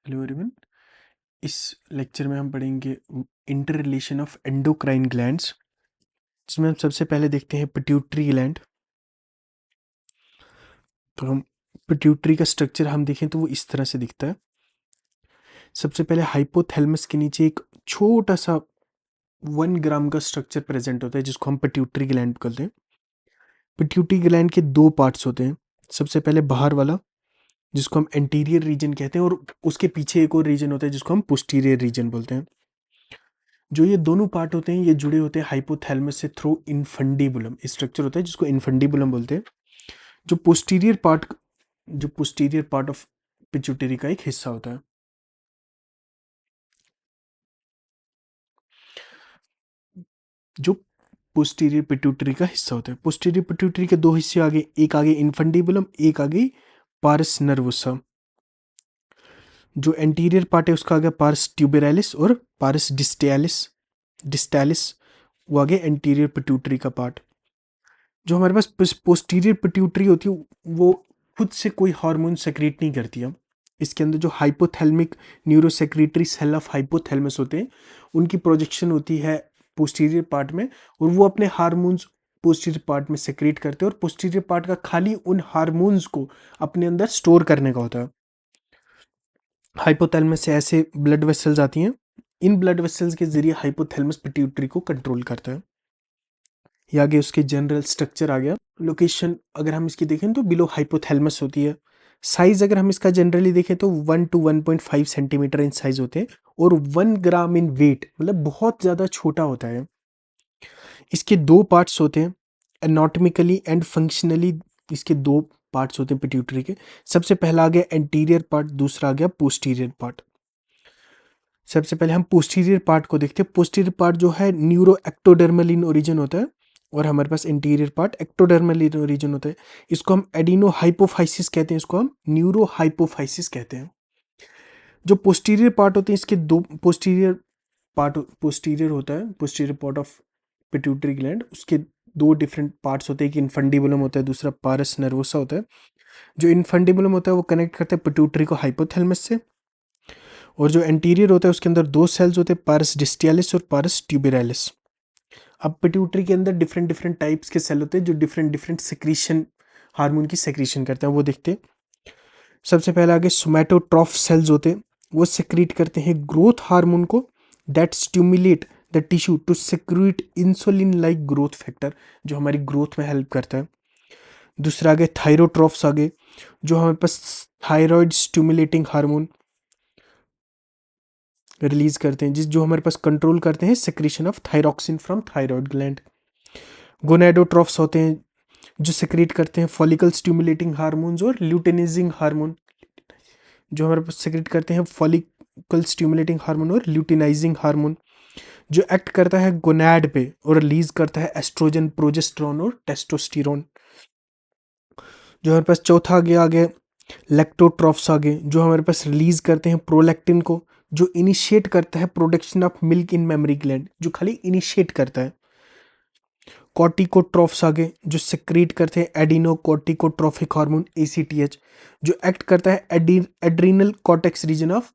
Hello everyone. इस lecture में हम पढ़ेंगे inter relation of endocrine glands, जिसमें हम सबसे पहले देखते हैं पिट्यूटरी ग्लैंड। तो हम पिट्यूटरी का स्ट्रक्चर हम देखें तो वो इस तरह से दिखता है। सबसे पहले हाइपोथैलेमस के नीचे एक छोटा सा 1 ग्राम का स्ट्रक्चर प्रेजेंट होता है, जिसको हम पिट्यूटरी ग्लैंड कहते हैं। पिट्यूटरी ग्लैंड के 2 पार्ट्स होते हैं। सबसे पहले बाहर वाला, जिसको हम एंटीरियर रीजन कहते हैं, और उसके पीछे एक और रीजन होता है जिसको हम पोस्टीरियर रीजन बोलते हैं। जो ये दोनों पार्ट होते हैं ये जुड़े होते हैं हाइपोथैलेमस से थ्रू इनफंडिबुलम स्ट्रक्चर होता है, जिसको इनफंडिबुलम बोलते हैं। जो पोस्टीरियर पार्ट ऑफ पिट्यूटरी का एक हिस्सा होता है। जो पोस्टीरियर पिट्यूटरी का हिस्सा होता है। पोस्टीरियर पिट्यूटरी के 2 हिस्से आगे, एक आगे इनफंडिबुलम, एक आगे पारस नर्वोसा। जो एंटीरियर पार्ट है उसका आगे पारस ट्यूबेरालिस और पारस डिस्टालिस वो आगे एंटीरियर पिट्यूटरी का पार्ट। जो हमारे पास पोस्टीरियर पिट्यूटरी होती है वो खुद से कोई हार्मोन सेक्रेट नहीं करती है। इसके अंदर जो hypothalamic neurosecretory cell of hypothalamus होते हैं उनकी प्रोजेक्शन होती है पोस्टीरियर पार्ट में, और वो अपने हार्मोन्स पोस्टीरियर पार्ट में सेक्रेट करते हैं, और पोस्टीरियर पार्ट का खाली उन हार्मोन्स को अपने अंदर स्टोर करने का होता है। हाइपोथैलेमस से ऐसे ब्लड वेसल्स आती हैं। इन ब्लड वेसल्स के जरिए हाइपोथैलेमस पिट्यूटरी को कंट्रोल करता है। ये आगे उसके जनरल स्ट्रक्चर आ गया। लोकेशन अगर हम इसकी देखें तो बिलो हाइपोथैलेमस होती है। साइज अगर हम इसका जनरली देखें तो 1 to 1.5 सेंटीमीटर इन साइज होते हैं, और 1 ग्राम इन वेट, मतलब बहुत ज़्यादा छोटा होता है। इसके 2 पार्ट्स होते हैं, एनाटॉमिकली एंड फंक्शनली। इसके 2 पार्ट्स होते हैं पिट्यूटरी के। सबसे पहला आ गया एंटीरियर पार्ट, दूसरा आ गया पोस्टीरियर पार्ट। सबसे पहले हम पोस्टीरियर पार्ट को देखते हैं। पोस्टीरियर पार्ट जो है न्यूरो एक्टोडर्मल इन ओरिजिन होता है, और हमारे पास interior part ectodermal in origin होता है। इसको हम एडिनो हाइपोफाइसिस कहते हैं, इसको हम न्यूरो हाइपोफाइसिस कहते हैं। जो पोस्टीरियर पार्ट होते हैं इसके दो पोस्टीरियर होता है, posterior part of pituitary gland, उसके 2 डिफरेंट पार्ट्स होते हैं। एक इनफंडिबुलम होता है, दूसरा पारस नर्वोसा होता है। जो इनफंडिबुलम होता है वो कनेक्ट करता है पिट्यूटरी को हाइपोथैलेमस से, और जो एंटीरियर होता है उसके अंदर 2 सेल्स होते हैं, पारस डिस्टियालिस और पारस ट्यूबेरालिस। अब पिट्यूटरी के अंदर डिफरेंट डिफरेंट टाइप्स के सेल होते हैं जो डिफरेंट डिफरेंट सेक्रीशन, हार्मोन की सेक्रीशन करते हैं, वो देखते हैं। सबसे पहले आगे सोमैटोट्रॉफ सेल्स होते हैं, वो सेक्रीट करते हैं ग्रोथ हार्मोन को, that stimulate the tissue to secrete insulin like growth factor, जो हमारी ग्रोथ में हेल्प करता है। दूसरा आगे थायरोट्रॉफ्स आगे, जो हमारे पास थायराइड स्टिमुलेटिंग हार्मोन रिलीज करते हैं, जो हमारे पास कंट्रोल करते हैं secretion of thyroxine from thyroid gland. Gonadotrophs होते हैं जो सेक्रेट करते हैं फॉलिकल स्टिमुलेटिंग हार्मोन्स और ल्यूटेनाइजिंग हार्मोन, जो हमारे पास सेक्रेट करते हैं फॉलिकल स्टिमुलेटिंग हार्मोन और ल्यूटेनाइजिंग हार्मोन, जो एक्ट करता है गोनैड पे और रिलीज करता है एस्ट्रोजन, प्रोजेस्टेरोन और टेस्टोस्टेरोन। जो हमारे पास चौथा आ गया लैक्टोट्रॉफ्स आगे, जो हमारे पास रिलीज करते हैं प्रोलैक्टिन को, जो इनिशिएट करता है production of milk in mammary gland, जो खाली इनिशिएट करता है। कॉर्टिकोट्रॉफ्स आगे, जो सेक्रेट करते हैं एडिनो कॉर्टिकोट्रॉफिक हार्मोन ACTH, जो एक्ट करता है adrenal cortex region of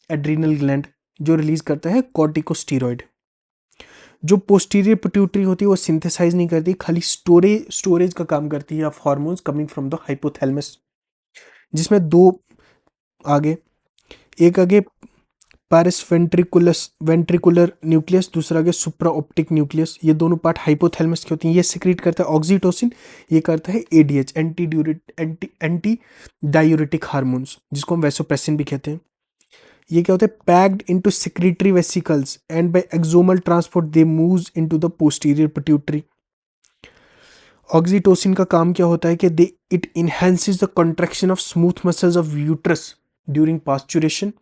adrenal gland, जो रिलीज करता है कॉर्टिकोस्टेरॉइड। जो पोस्टीरियर पिट्यूटरी होती है वो सिंथेसाइज नहीं करती, खाली स्टोरेज का काम करती है of hormones coming from the hypothalamus. जिसमें 2 आगे, एक आगे पारिस वेंट्रिकुलर न्यूक्लियस, दूसरा आगे सुप्रा ऑप्टिक न्यूक्लियस। ये दोनों पार्ट हाइपोथैलेमस के होते हैं। ये सिक्रीट करता है ऑक्सीटोसिन, ये करता है ADH, एंटी डायूरेटिक हार्मोन्स, जिसको हम वैसोप्रेसिन भी कहते हैं। ये क्या होता है, packed into secretory vesicles and by axonal transport they moves into the posterior pituitary. Oxytocin का काम क्या होता है कि they it enhances the contraction of smooth muscles of uterus during parturition,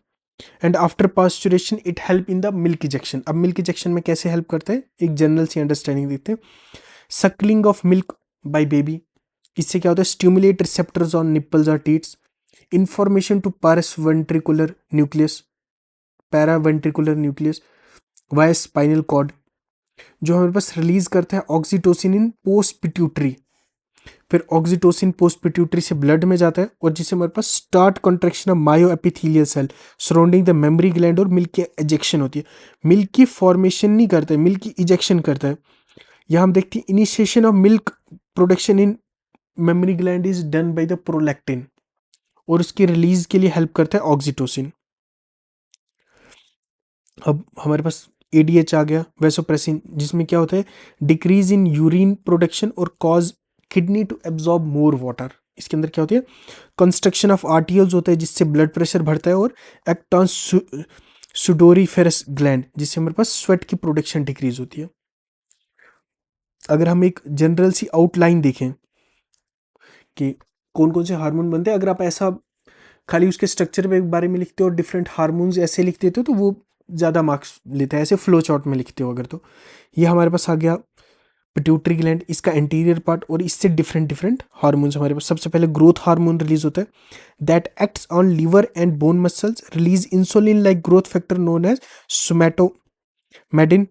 and after parturition it help in the milk ejection. अब milk ejection में कैसे help करता है, एक जनरल सी अंडरस्टैंडिंग देखते हैं। Suckling of milk by baby, इससे क्या होता है, स्टिमुलेट रिसेप्टर्स ऑन निप्पल्स और teats. Information to paraventricular nucleus, paraventricular nucleus via spinal cord, जो हमारे पास रिलीज करता है ऑक्सीटोसिन इन पोस्ट पिट्यूटरी। फिर ऑक्सीटोसिन पोस्ट पिट्यूटरी से ब्लड में जाता है और जिससे हमारे पास start contraction of myo epithelial cell surrounding the mammary gland और मिल्क की एजेक्शन होती है। मिल्क की फॉर्मेशन नहीं करता है, मिल्क की इजेक्शन करता है। यहाँ हम देखते हैं initiation of milk production in memory gland is done by the prolactin और उसकी रिलीज के लिए हेल्प करता है ऑक्सीटोसिन। अब हमारे पास एडीएच आ गया, वैसोप्रेसिन, जिसमें क्या होता है डिक्रीज इन यूरिन प्रोडक्शन और cause kidney to absorb more water. इसके अंदर क्या होती है कंस्ट्रक्शन ऑफ आर्टियल्स होता है जिससे ब्लड प्रेशर बढ़ता है और एक्ट ऑन सुडोरीफेरस ग्लैंड जिससे हमारे पास स्वेट की प्रोडक्शन डिक्रीज होती है। अगर हम एक जनरल सी आउटलाइन देखें कि कौन कौन से हार्मोन बनते हैं, अगर आप ऐसा खाली उसके स्ट्रक्चर के बारे में लिखते हो और डिफरेंट हार्मोन्स ऐसे लिख देते हो तो वो ज़्यादा मार्क्स लेता है। ऐसे फ्लो चार्ट में लिखते हो अगर तो ये हमारे पास आ गया पिट्यूटरी ग्लैंड, इसका एंटीरियर पार्ट और इससे डिफरेंट डिफरेंट हार्मोन्स हमारे पास। सबसे पहले ग्रोथ हार्मोन रिलीज होता है that acts on liver and bone muscles, release insulin like growth factor known as somatomedin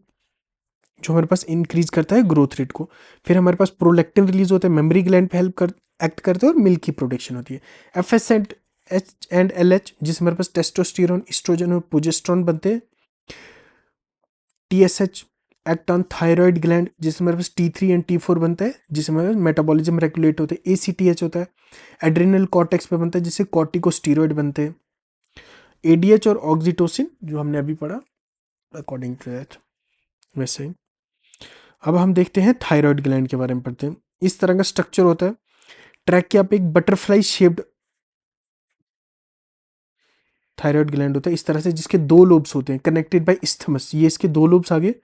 जो हमारे पास इंक्रीज करता है ग्रोथ रेट को। फिर हमारे पास प्रोलैक्टिन रिलीज होता है, मेमोरी ग्लैंड पे हेल्प कर एक्ट करते हैं और मिल्क की प्रोडक्शन होती है। FS and H and L H जिससे हमारे पास टेस्टोस्टेरोन, एस्ट्रोजन और प्रोजेस्टेरोन बनते हैं। TSH act on thyroid gland जिससे हमारे पास T3 एंड T4 बनता है जिससे हमारे पास मेटाबॉलिज्म रेगुलेट होते हैं। एसीटीएच होता है एड्रिनल कॉर्टेक्स पे बनता है जिससे कॉर्टिकोस्टेरॉइड बनते हैं। एडीएच और ऑक्सीटोसिन जो हमने अभी पढ़ा अकॉर्डिंग टू दैट वैसे ही। अब हम देखते हैं थायराइड ग्लैंड के बारे में पढ़ते हैं। इस तरह का स्ट्रक्चर होता है, ट्रैकिया पे एक बटरफ्लाई शेप्ड थायराइड ग्लैंड होता है इस तरह से, जिसके दो लोब्स होते हैं कनेक्टेड बाय इस्थमस। ये इसके दो लोब्स आगे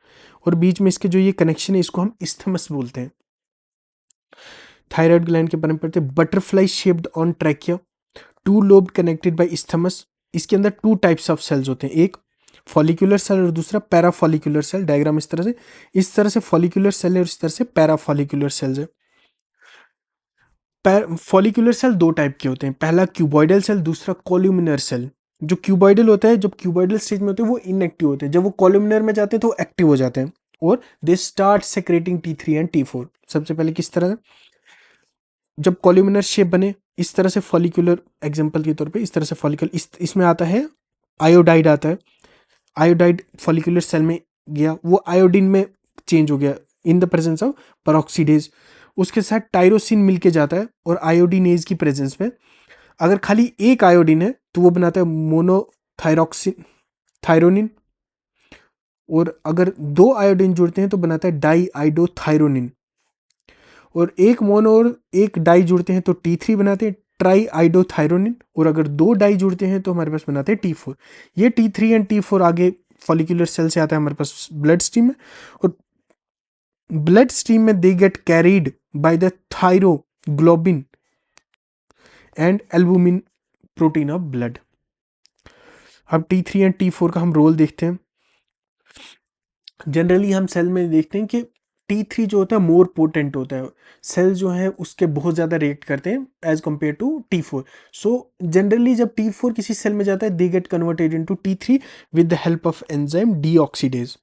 और बीच में इसके जो ये कनेक्शन है इसको हम इस्थमस बोलते हैं। थायराइड ग्लैंड के बारे में पढ़ते हैं butterfly shaped on trachea, two lobe connected by isthmus. इसके अंदर टू टाइप्स ऑफ सेल्स होते हैं, एक फॉलिकुलर सेल और दूसरा पैराफॉलिकुलर सेल। डायग्राम इस तरह से फॉलिकुलर सेल है और इस तरह से पैराफॉलिकुलर सेल्स है। फॉलिकुलर सेल दो टाइप के होते हैं, पहला क्यूबॉइडल सेल, दूसरा कॉल्यूमिनर सेल। जो क्यूबॉइडल होता है, जब क्यूबॉइडल स्टेज में होते हैं वो इनएक्टिव होते हैं, जब वो कॉल्यूमिनर में जाते हैं तो वो एक्टिव हो जाते हैं और they start secreting T3 and T4। सबसे पहले किस तरह जब कॉल्यूमिनर शेप बने इस तरह से फॉलिकुलर एग्जांपल के तौर पे इस तरह से फॉलिकल इसमें आता है आयोडाइड आता है। आयोडाइड फॉलिकुलर सेल में गया, वो आयोडीन में चेंज हो गया in the presence of peroxidase. उसके साथ टायरोसिन मिलके जाता है और आयोडीनेज की प्रेजेंस में अगर खाली एक आयोडीन है तो वो बनाता है मोनोथायरोक्सिन थायरोनिन, और अगर दो आयोडीन जुड़ते हैं तो बनाता है डाई आइडोथायरोनिन, और एक मोनो और एक डाई जुड़ते हैं तो T3 बनाते हैं ट्राई आइडोथायरोनिन, और अगर दो डाई जुड़ते हैं तो हमारे पास बनाते हैं T4। ये T3 एंड T4 आगे फॉलिकुलर सेल से आता है हमारे पास ब्लड स्ट्रीम में, और ब्लड स्ट्रीम में they get carried by the thyroglobin and albumin protein of blood. अब T3 एंड T4 का हम रोल देखते हैं। जनरली हम सेल में देखते हैं कि T3 जो होता है मोर पोटेंट होता है, सेल जो है उसके बहुत ज़्यादा रिएक्ट करते हैं as compare to T4। So generally जब T4 किसी सेल में जाता है they get converted into T3 with the help of enzyme deoxidase.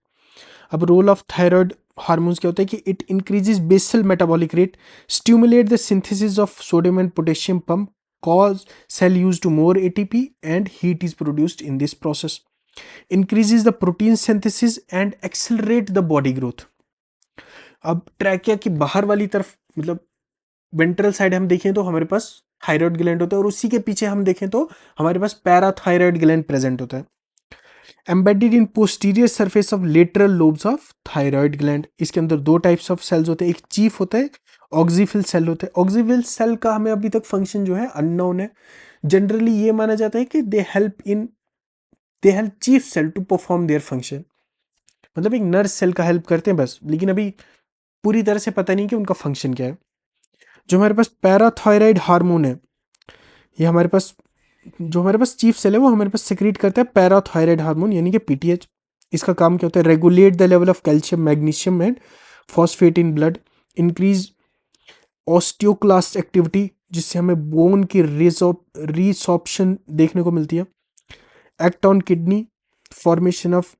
अब रोल ऑफ थायराइड हार्मोन्स क्या होता है कि it increases basal metabolic rate, stimulate the synthesis of sodium and potassium pump, cause cell use to more ATP and heat is produced in this process, increases the protein synthesis and accelerate the body growth। अब trachea की बाहर वाली तरफ मतलब ventral side हम देखें तो हमारे पास थायराइड ग्लैंड होता है और उसी के पीछे हम देखें तो हमारे पास पैराथायराइड ग्लैंड प्रेजेंट होता है। Embedded in posterior surface of lateral lobes of thyroid gland. इसके अंदर दो टाइप्स ऑफ सेल्स होते हैं, एक चीफ होता है, ऑक्सीफिल सेल होता है। ऑक्सीफिल सेल का हमें अभी तक फंक्शन जो है अननोन है। जनरली ये माना जाता है कि they help chief cell to perform their function, मतलब एक नर्स सेल का हेल्प करते हैं बस, लेकिन अभी पूरी तरह से पता नहीं कि उनका फंक्शन क्या है। जो हमारे पास पैराथायराइड हार्मोन है, ये हमारे पास जो हमारे पास चीफ सेल है वो हमारे पास सिक्रीट करता है पैराथायराइड हार्मोन यानी कि पीटीएच। इसका काम क्या होता है regulate the level of calcium, magnesium and phosphate in blood, increase osteoclast activity जिससे हमें बोन की रिसॉर्प्शन देखने को मिलती है, act on kidney formation of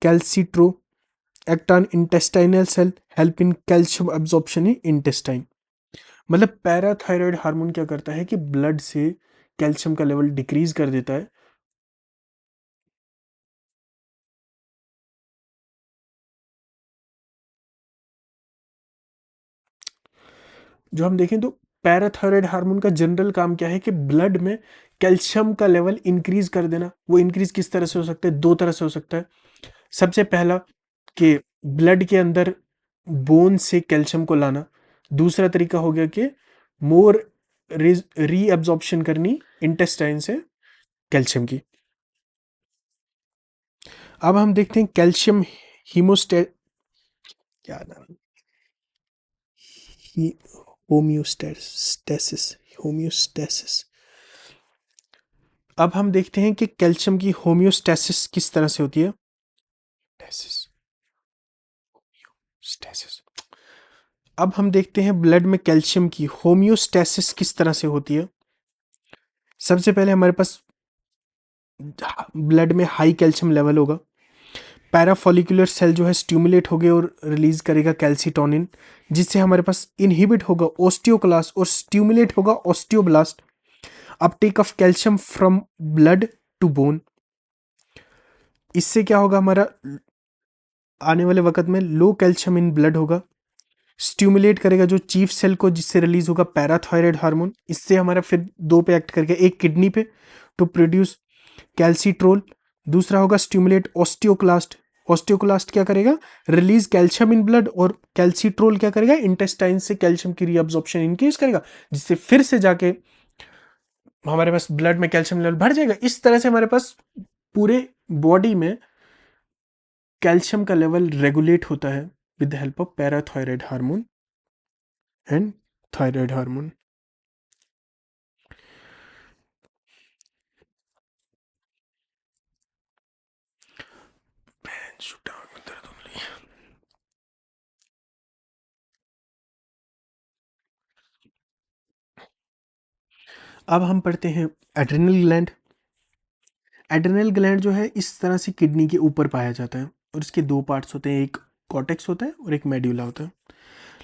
calcitriol, act on intestinal cell help in calcium absorption in intestine. मतलब parathyroid hormone क्या करता है कि ब्लड से कैल्शियम का लेवल डिक्रीज कर देता है। जो हम देखें तो पैराथायराइड हार्मोन का जनरल काम क्या है कि ब्लड में कैल्शियम का लेवल इंक्रीज कर देना। वो इंक्रीज किस तरह से हो सकता है? दो तरह से हो सकता है। सबसे पहला कि ब्लड के अंदर बोन से कैल्शियम को लाना। दूसरा तरीका हो गया कि मोर रीअब्जॉर्प्शन करनी इंटेस्टाइन से कैल्शियम की। अब हम देखते हैं कैल्शियम हीमोस्टे क्या नाम, होम्योस्टेसिस, होम्योस्टेसिस। अब हम देखते हैं कि कैल्शियम की होम्योस्टेसिस किस तरह से होती है। Stasis, stasis. अब हम देखते हैं ब्लड में कैल्शियम की होम्योस्टेसिस किस तरह से होती है। सबसे पहले हमारे पास ब्लड में हाई कैल्शियम लेवल होगा। पैराफॉलिकुलर सेल जो है स्टिमुलेट होगे और रिलीज करेगा कैल्सिटोनिन, जिससे हमारे पास इनहिबिट होगा ओस्टियोक्लास्ट और स्टिमुलेट होगा osteoblast uptake of calcium from blood to bone. इससे क्या होगा, हमारा आने वाले वक्त में लो कैल्शियम इन ब्लड होगा। स्टिमुलेट करेगा जो चीफ सेल को, जिससे रिलीज होगा पैराथायराइड हार्मोन। इससे हमारा फिर दो पे एक्ट करके, एक किडनी पे टू प्रोड्यूस कैल्सीट्रोल, दूसरा होगा स्टिमुलेट ऑस्टियोक्लास्ट। ऑस्टियोक्लास्ट क्या करेगा? रिलीज कैल्शियम इन ब्लड, और कैल्सीट्रोल क्या करेगा? इंटेस्टाइन से कैल्शियम की रीअब्जॉर्प्शन इंक्रीज करेगा, जिससे फिर से जाके हमारे पास ब्लड में कैल्शियम लेवल बढ़ जाएगा। इस तरह से हमारे पास पूरे बॉडी में कैल्शियम का लेवल रेगुलेट होता है with the help of parathyroid hormone and thyroid hormone. अब हम पढ़ते हैं एड्रिनल ग्लैंड। एड्रिनल ग्लैंड जो है इस तरह से किडनी के ऊपर पाया जाता है, और इसके दो पार्ट्स होते हैं, एक कॉर्टेक्स होता है और एक मेड्यूला होता है।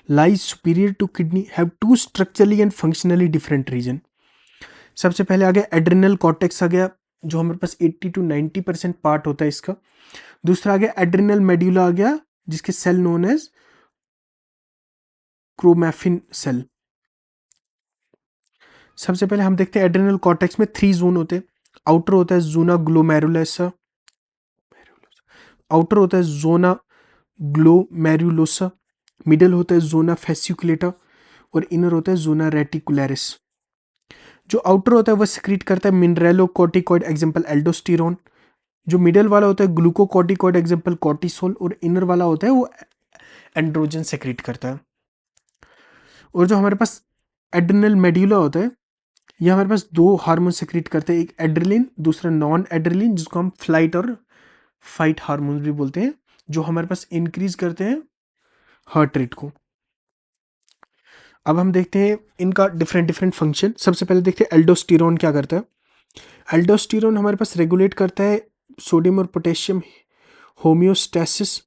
Lies superior to kidney, have two structurally and functionally different region. सबसे पहले आ गया एड्रिनल कॉर्टेक्स आ गया, जो हमारे पास 80 to 90% पार्ट होता है इसका। दूसरा आ गया एड्रिनल मेड्यूला आ गया, जिसके cell known as chromaffin cell. सबसे पहले हम देखते हैं एड्रिनल कॉर्टेक्स में 3 जोन होते हैं। आउटर होता है जोना ग्लोमेरुलोसा, आउटर होता है जोना ग्लोमेरुलोसा, मिडल होता है जोना फेसिकुलेटा, और इनर होता है जोना रेटिकुलरिस। जो आउटर होता है वह सिक्रीट करता है मिनरेलोकॉर्टिकॉइड एग्जांपल एल्डोस्टेरोन। जो मिडल वाला होता है ग्लूकोकॉर्टिकॉइड एग्जांपल कॉर्टिसोल, और इनर वाला होता है वो एंड्रोजन सेक्रेट करता है। और जो हमारे पास एड्रिनल मेड्यूला होता है, ये हमारे पास दो हार्मोन सेक्रेट करते हैं, एक एड्रिलिन, दूसरा नॉन एड्रिलिन, जिसको हम फ्लाइट और फाइट हार्मोन भी बोलते हैं, जो हमारे पास इंक्रीज करते हैं हार्ट रेट को। अब हम देखते हैं इनका डिफरेंट डिफरेंट फंक्शन। सबसे पहले देखते हैं एल्डोस्टेरोन क्या करता है। एल्डोस्टेरोन हमारे पास रेगुलेट करता है सोडियम और potassium homeostasis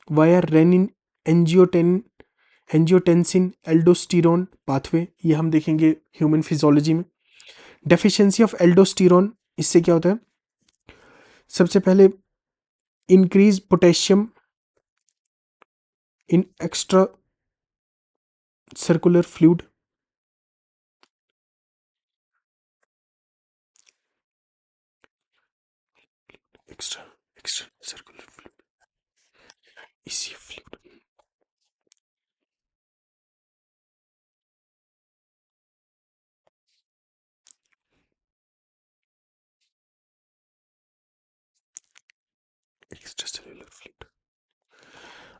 via renin angioten angiotensin aldosterone pathway. ये हम देखेंगे ह्यूमन फिजियोलॉजी में। डेफिशिएंसी ऑफ एल्डोस्टेरोन, इससे क्या होता है? सबसे पहले increase potassium in extra circular fluid, extra extra circular fluid, इसी फ्लूइड। Extra cellular fluid.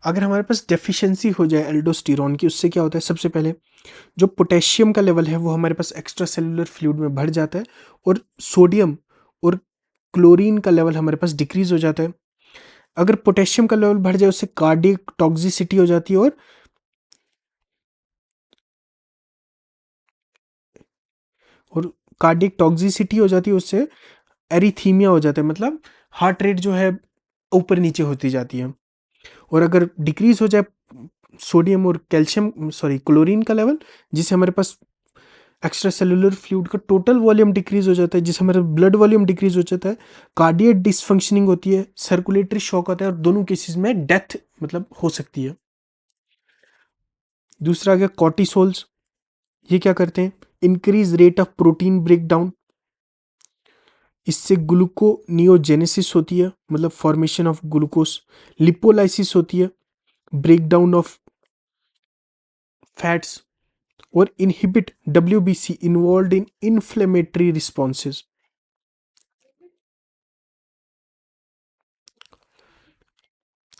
अगर हमारे पास डेफिशिएंसी हो जाए एल्डोस्टेरोन की, उससे क्या होता है? सबसे पहले जो पोटेशियम का लेवल है वो हमारे पास एक्स्ट्रा सेलुलर फ्लूइड में बढ़ जाता है, और सोडियम और क्लोरीन का लेवल हमारे पास डिक्रीज हो जाता है। अगर पोटेशियम का लेवल बढ़ जाए, उससे कार्डियक टॉक्सिसिटी हो जाती है, और कार्डियक टॉक्सिसिटी हो जाती है, उससे एरिथीमिया हो जाता है, मतलब हार्ट रेट जो है ऊपर नीचे होती जाती है। और अगर डिक्रीज हो जाए सोडियम और कैल्शियम क्लोरीन का लेवल, जिससे हमारे पास एक्स्ट्रा सेलुलर फ्लूइड का टोटल वॉल्यूम डिक्रीज हो जाता है, जिससे हमारा ब्लड वॉल्यूम डिक्रीज हो जाता है, कार्डियक डिसफंक्शनिंग होती है, सर्कुलेटरी शॉक आता है, और दोनों केसेस में डेथ मतलब हो सकती है। दूसरा आ गया कॉर्टिसोल्स। ये क्या करते हैं, increase rate of protein break down, इससे ग्लूकोनियोजेनेसिस होती है, मतलब फॉर्मेशन ऑफ ग्लूकोज, लिपोलाइसिस होती है, ब्रेक डाउन ऑफ फैट्स, और inhibit WBC involve in inflammatory responses.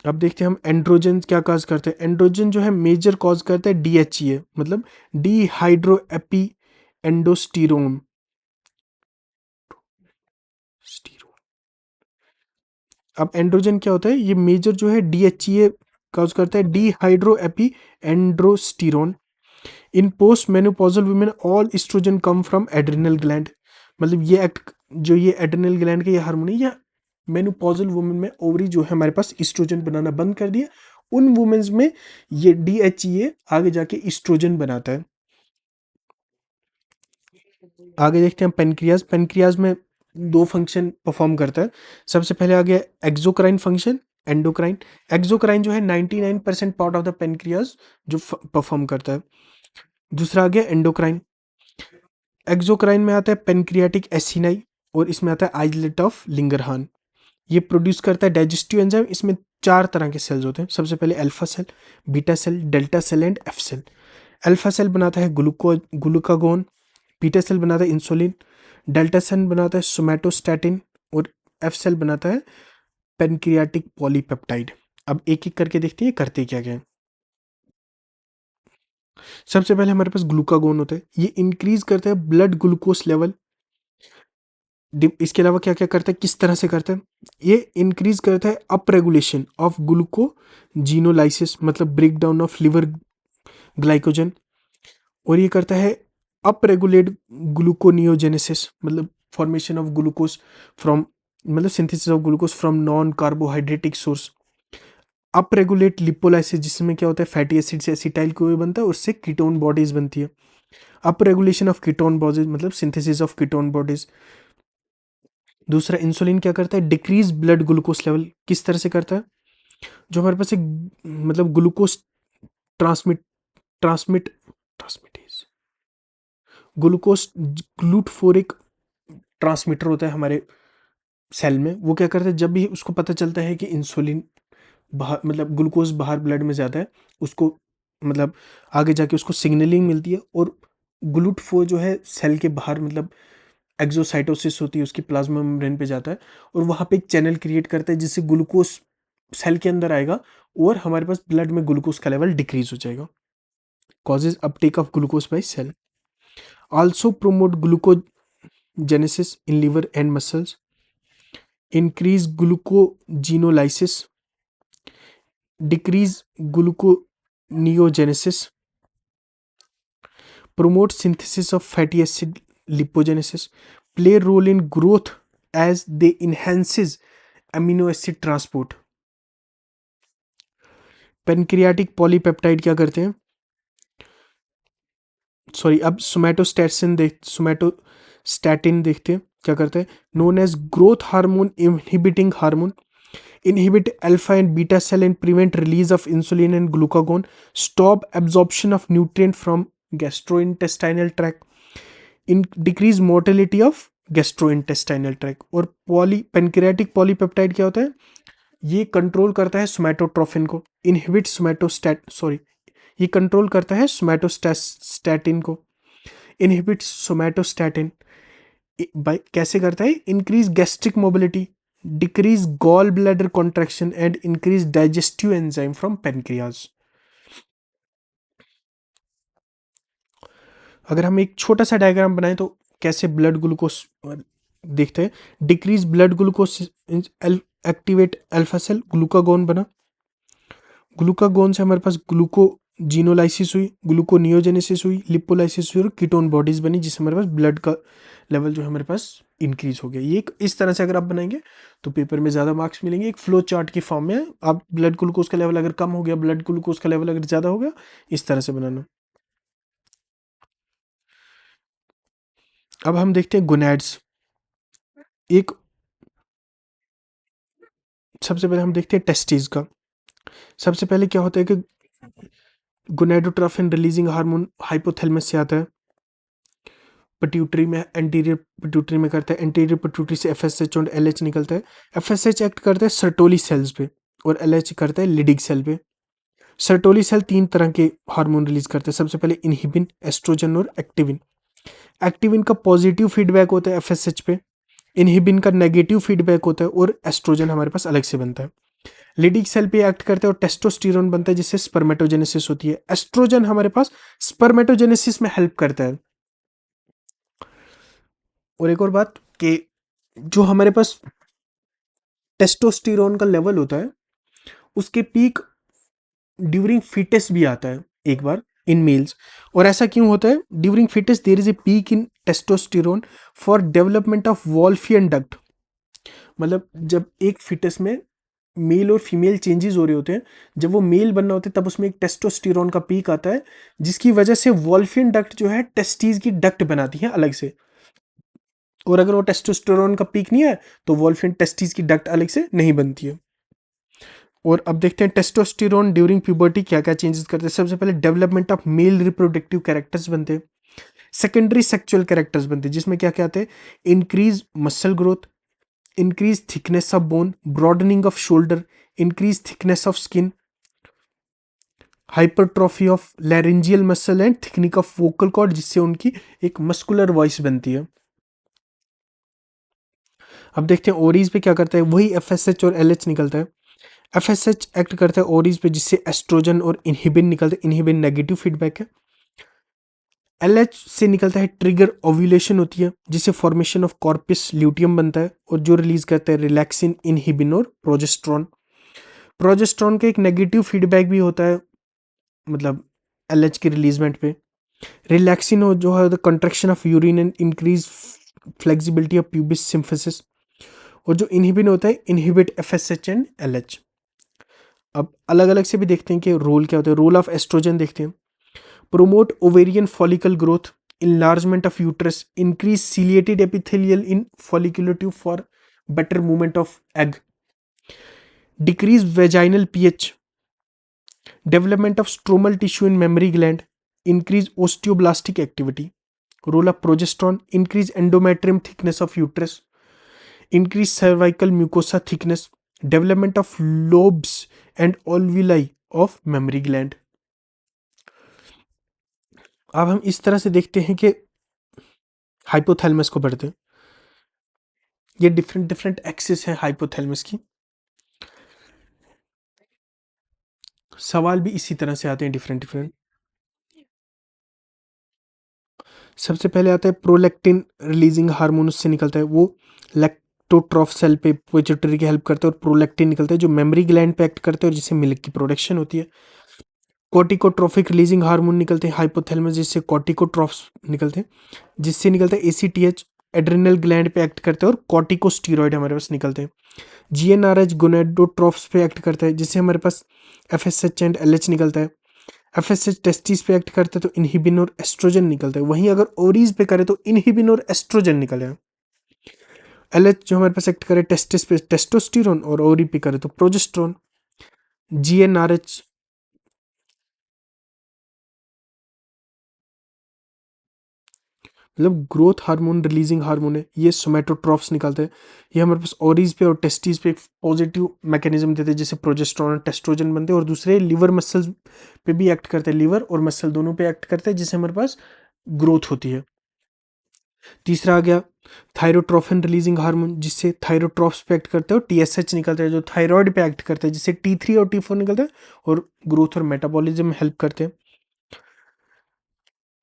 अब देखते हैं हम एंड्रोजन क्या कॉज करते हैं। एंड्रोजन जो है मेजर कॉज करता है DHEA, मतलब डिहाइड्रो एपी एंडोस्टीरोन। अब एंड्रोजन क्या होता है, ये मेजर जो है DHEA कॉज करता है, dehydro epi androsterone. In post menopausal women all oestrogen come from adrenal gland, मतलब ये एक्ट जो ये एड्रिनल ग्लैंड के ये हार्मोन है, या मेनोपॉजल वुमेन में ओवरी जो है हमारे पास एस्ट्रोजन बनाना बंद कर दिया, उन वुमेन्स में ये DHEA आगे जाके एस्ट्रोजन बनाता है। आगे देखते हैं पेनक्रियाज। पेनक्रियाज में दो फंक्शन परफॉर्म करता है। सबसे पहले आ गया एक्सोक्राइन फंक्शन, एंडोक्राइन। एक्सोक्राइन जो है 99% पार्ट ऑफ द पेनक्रियाज जो परफॉर्म करता है। दूसरा आ गया एंडोक्राइन। एक्सोक्राइन में आता है पेनक्रियाटिक एसिनाई, और इसमें आता है आइसलेट ऑफ लिंगरहान। ये प्रोड्यूस करता है डाइजेस्टिव एंजाइम। इसमें चार तरह के सेल्स होते हैं। सबसे पहले alpha cell, beta cell, delta cell and F cell. Alpha cell बनाता है ग्लूकागोन, बीटा सेल बनाता है इंसुलिन, डेल्टा सेल बनाता है सोमैटोस्टैटिन, और एफ सेल बनाता है पेनक्रियाटिक पॉलीपेप्टाइड। अब एक एक करके देखते हैं करते क्या क्या है। सबसे पहले हमारे पास ग्लूकागोन होता है, ये इंक्रीज करता है ब्लड ग्लूकोज लेवल। इसके अलावा क्या क्या करता है, किस तरह से करता है, ये इंक्रीज करता है अप रेगुलेशन ऑफ ग्लूकोजीनोलाइसिस, मतलब break down of liver glycogen. और ये करता है अप रेगुलेट ग्लूकोनियोजेनेसिस, मतलब फॉर्मेशन ऑफ ग्लूकोज फ्रॉम, मतलब synthesis of glucose from non carbohydratic source. Up regulate lipolysis, जिसमें क्या होता है फैटी एसिड से एसिटाइल को बनता है, उससे कीटोन बॉडीज बनती है। Up regulation of ketone bodies, मतलब सिंथेसिस ऑफ कीटोन बॉडीज। दूसरा इंसुलिन क्या करता है, डिक्रीज ब्लड ग्लूकोज लेवल। किस तरह से करता है, जो हमारे पास एक मतलब ग्लूकोज ट्रांसमिट ट्रांसमिट ट्रांसमिटेज ग्लूकोज ग्लूटफोरिक ट्रांसमीटर होता है हमारे सेल में। वो क्या करता है, जब भी उसको पता चलता है कि इंसुलिन बाहर, मतलब ग्लूकोज बाहर ब्लड में ज़्यादा है, उसको मतलब आगे जाके उसको सिग्नलिंग मिलती है, और ग्लूटफो जो है सेल के बाहर, मतलब एक्सोसाइटोसिस होती है उसकी, प्लाज्मा मेम्ब्रेन पे जाता है, और वहाँ पे एक चैनल क्रिएट करता है, जिससे ग्लूकोज सेल के अंदर आएगा, और हमारे पास ब्लड में ग्लूकोज का लेवल डिक्रीज हो जाएगा। Causes uptake of glucose by cell. Also promote glucogenesis in liver and muscles, increase glucogenolysis, decrease gluconeogenesis, promote synthesis of fatty acid lipogenesis, play role in growth as they enhances amino acid transport। Pancreatic polypeptide क्या करते हैं, अब somatostatin देखते हैं क्या करता है। Known as growth hormone inhibiting hormone, inhibit alpha and beta cell and prevent release of insulin and glucagon, stop absorption of nutrient from gastrointestinal tract, decrease motility of gastrointestinal tract। और pancreatic polypeptide क्या होता है, ये control करता है सोमैटोट्रोफिन को, inhibit ये control करता है सोमैटोस्टैटिन को, इनहिबिट सोमैटोस्टैटिन। कैसे करता है, increase gastric mobility, decrease gall bladder contraction and increase digestive enzyme from pancreas. अगर हम एक छोटा सा डायग्राम बनाएं तो कैसे ब्लड ग्लूकोज देखते हैं। Decrease blood glucose activate alpha cell, glucagon बना, ग्लूकागोन से हमारे पास ग्लूकोजिनोलाइसिस हुई, ग्लूकोनियोजेनेसिस हुई, लिपोलाइसिस हुई, और कीटोन बॉडीज बनी, जिससे हमारे पास ब्लड का लेवल जो है हमारे पास इंक्रीज हो गया। ये एक इस तरह से अगर आप बनाएंगे तो पेपर में ज़्यादा मार्क्स मिलेंगे। एक फ्लो चार्ट की फॉर्म में आप ब्लड ग्लूकोज का लेवल अगर कम हो गया, ब्लड ग्लूकोज का लेवल अगर ज़्यादा हो गया, इस तरह से बनाना। अब हम देखते हैं गोनैड्स। एक सबसे पहले हम देखते हैं टेस्टिस का। सबसे पहले क्या होता है कि गोनाडोट्रोफिन रिलीजिंग हार्मोन हाइपोथैलेमस से आता है, पिट्यूटरी में, एंटीरियर पिट्यूटरी में करता है, एंटीरियर पिट्यूटरी से एफएसएच और एलएच निकलता है। एफएसएच एक्ट करता है सर्टोली सेल्स पे और एलएच करता है लिडिक सेल पे। सर्टोली सेल तीन तरह के हार्मोन रिलीज करते हैं। सबसे पहले इनहिबिन, एस्ट्रोजन और एक्टिविन। एक्टिविन का पॉजिटिव फीडबैक होता है एफएसएच पे, इनहिबिन का नेगेटिव फीडबैक होता है और एस्ट्रोजन हमारे पास अलग से बनता है। लिडिक सेल पे एक्ट करते हैं और टेस्टोस्टेरोन बनता है जिससे स्पर्मेटोजेनेसिस होती है। एस्ट्रोजन हमारे पास स्पर्मेटोजेनेसिस में हेल्प करता है। और एक और बात कि जो हमारे पास टेस्टोस्टेरोन का लेवल होता है उसके पीक ड्यूरिंग फिटनेस भी आता है एक बार इन मेल्स। और ऐसा क्यों होता है? During fitness there is a peak in testosterone for development of Wolffian duct. मतलब जब एक फिटनेस में मेल और फीमेल चेंजेस हो रहे होते हैं, जब वो मेल बनना होता है तब उसमें एक टेस्टोस्टेरोन का पीक आता है जिसकी वजह से वॉल्फियन डक्ट जो है टेस्टीज की डक्ट बनाती है अलग से। और अगर वो टेस्टोस्टेरोन का पीक नहीं है तो वॉल्फियन टेस्टीज की डक्ट अलग से नहीं बनती है। और अब देखते हैं टेस्टोस्टेरोन ड्यूरिंग प्यूबर्टी क्या क्या चेंजेस करते हैं। सबसे पहले development of male reproductive characters बनते हैं, सेकेंडरी सेक्सुअल कैरेक्टर्स बनते हैं जिसमें क्या क्या आते हैं? Increase muscle growth, increase thickness of bone, broadening of shoulder, increase thickness of skin, hypertrophy of laryngeal muscle and thickening of vocal cord जिससे उनकी एक मस्कुलर वॉइस बनती है। अब देखते हैं ओरीज पे क्या करता है। वही एफएसएच और एलएच निकलता है। एफएसएच एक्ट करता है ओरीज पे जिससे एस्ट्रोजन और इनहिबिन निकलते हैं। इनहिबिन नेगेटिव फीडबैक है। एलएच से निकलता है ट्रिगर ओव्यूलेशन होती है जिससे फॉर्मेशन ऑफ कॉर्पस ल्यूटियम बनता है और जो रिलीज करता है रिलैक्सिन, इनहिबिन और प्रोजेस्ट्रॉन। प्रोजेस्ट्रॉन का एक नेगेटिव फीडबैक भी होता है मतलब एलएच की रिलीजमेंट पे। रिलैक्सिन हो जो है the construction of urine and increase flexibility of pubis symphysis. और जो इनहिबिन होता है इनहिबिट एफएसएच एंड एलएच। अब अलग अलग से भी देखते हैं कि रोल क्या होता है। रोल ऑफ एस्ट्रोजन देखते हैं। Promote ovarian follicle growth, enlargement of uterus, increase ciliated epithelial in follicular tube for better movement of egg, decrease vaginal pH, development of stromal tissue in mammary gland, increase osteoblastic activity. Role of progesterone, increase endometrium thickness of uterus, increase cervical mucosa thickness, development of lobes and alveoli of mammary gland. अब हम इस तरह से देखते हैं कि hypothalamus को पढ़ते हैं। ये डिफरेंट डिफरेंट एक्सिस है हाइपोथैलेमस की। सवाल भी इसी तरह से आते हैं डिफरेंट डिफरेंट। सबसे पहले आता है प्रोलैक्टिन रिलीजिंग हार्मोन, उससे निकलता है वो लैक्टोट्रॉफ सेल पे पिट्यूटरी की हेल्प करता है और प्रोलैक्टिन निकलता है जो मेमोरी ग्लैंड पे एक्ट करते हैं और जिससे मिल्क की प्रोडक्शन होती है। कॉर्टिकोट्रोफिक रिलीजिंग हार्मोन निकलते हैं हाइपोथैलेमस जिससे कॉर्टिकोट्रॉफ्स निकलते हैं, जिससे निकलता है एसीटीएच, एड्रिनल ग्लैंड पे एक्ट करते हैं और कॉर्टिकोस्टीरॉइड हमारे पास निकलते हैं। जीएनआरएच गोनेडोट्रॉफ्स पे एक्ट करता है जिससे हमारे पास एफएसएच एंड एलएच निकलता है। एफएसएच टेस्टिस पे एक्ट करता है तो इनहिबिन और एस्ट्रोजन निकलता है। वहीं अगर ओरीज पे करे तो इनहिबिन और एस्ट्रोजन निकले। एलएच जो हमारे पास एक्ट करे टेस्टिस पे टेस्टोस्टेरोन और ओरी पे करे तो प्रोजेस्ट्रॉन। जीएनआरएच मतलब ग्रोथ हार्मोन रिलीजिंग हार्मोन है, ये सोमेटोट्रॉफ्स निकालते हैं। ये हमारे पास ओरीज पे और टेस्टिस पे एक पॉजिटिव मैकेनिज्म देते हैं जैसे प्रोजेस्टेरोन और टेस्ट्रोजन बनते हैं। और दूसरे लिवर मसल्स पे भी एक्ट करते हैं, लिवर और मसल दोनों पे एक्ट करते हैं जिससे हमारे पास ग्रोथ होती है। तीसरा आ गया थायरोट्रोफिन रिलीजिंग हार्मोन जिससे थायरोट्रॉफ्स पे एक्ट करते हैं और टीएसएच निकलता है जो थायराइड पे एक्ट करता है जिससे टी3 और टी4 निकलता है और ग्रोथ और मेटाबॉलिज्म में हेल्प करते हैं।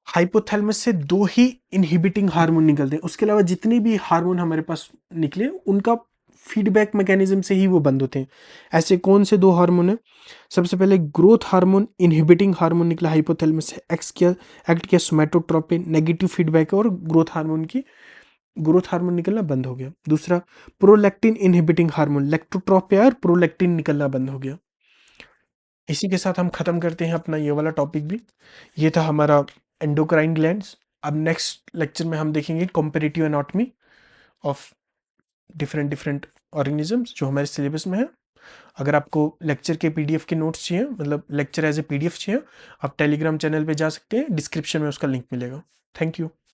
हाइपोथैलेमस से दो ही इनहिबिटिंग हार्मोन निकलते हैं, उसके अलावा जितने भी हार्मोन हमारे पास निकले उनका फीडबैक मैकेनिज्म से ही वो बंद होते हैं। ऐसे कौन से दो हार्मोन है? सबसे पहले ग्रोथ हार्मोन इनहिबिटिंग हार्मोन निकला हाइपोथैलेमस से, एक्ट किया सोमेटोट्रोपिन, नेगेटिव फीडबैक है और ग्रोथ हार्मोन की ग्रोथ हार्मोन निकलना बंद हो गया। दूसरा, प्रोलैक्टिन इनहिबिटिंग हार्मोन लैक्टोट्रोपिया और प्रोलैक्टिन निकलना बंद हो गया। इसी के साथ हम खत्म करते हैं अपना ये वाला टॉपिक भी। ये था हमारा एंडोक्राइन ग्लैंड्स। अब नेक्स्ट लेक्चर में हम देखेंगे comparative anatomy of different different organisms जो हमारे सिलेबस में है। अगर आपको लेक्चर के पीडीएफ के नोट्स चाहिए, मतलब लेक्चर एज ए पीडीएफ चाहिए, आप टेलीग्राम चैनल पे जा सकते हैं, डिस्क्रिप्शन में उसका लिंक मिलेगा। Thank you.